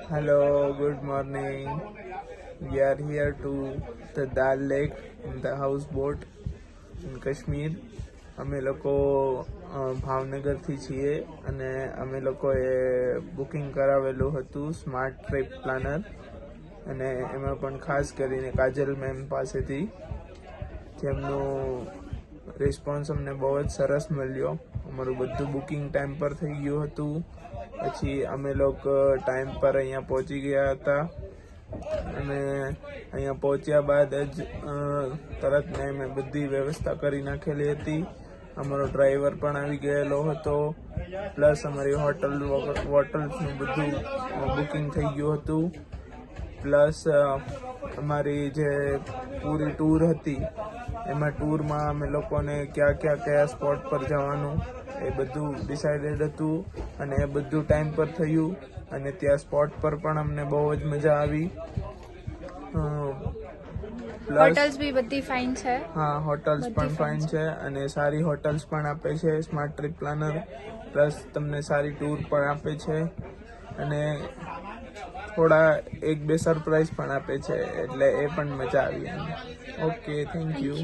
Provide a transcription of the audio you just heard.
Hello, good morning. We are here to the Dal Lake in the houseboat in Kashmir. અમે લોકો ભાવનગરથી છીએ અને અમે લોકોએ બુકિંગ કરાવેલું હતું સ્માર્ટ ટ્રીપ પ્લાનર અને એમાં પણ ખાસ કરીને કાજલ મેમ પાસેથી જેમનું રિસ્પોન્સ અમને બહુ જ સરસ મળ્યો. અમારું બધું બુકિંગ ટાઈમ પર થઈ ગયું હતું. પછી અમે લોકો ટાઈમ પર અહીંયા પહોંચી ગયા હતા અને અહીંયા પહોંચ્યા બાદ જ તરત મેં બધી વ્યવસ્થા કરી નાખેલી હતી. અમારો ડ્રાઈવર પણ આવી ગયેલો હતો, પ્લસ અમારી હોટલનું બધું બુકિંગ થઈ ગયું હતું. પ્લસ અમારી જે પૂરી ટૂર હતી એમાં ટૂરમાં અમે લોકોને કયા સ્પોટ પર જવાનું એ બધું ડિસાઇડેડ હતું અને એ બધું ટાઈમ પર થયું અને ત્યાં સ્પોટ પર પણ અમને બહુ જ મજા આવી. હોટલ્સ બી બધી ફાઇન છે. હા, હોટલ્સ પણ ફાઇન છે અને સારી હોટલ્સ પણ આપે છે સ્માર્ટ ટ્રીપ પ્લાનર. પ્લસ તમને સારી ટૂર પણ આપે છે અને થોડા 1-2 સરપ્રાઈઝ પણ આપે છે, એટલે એ પણ મજા આવી. Okay, thank you.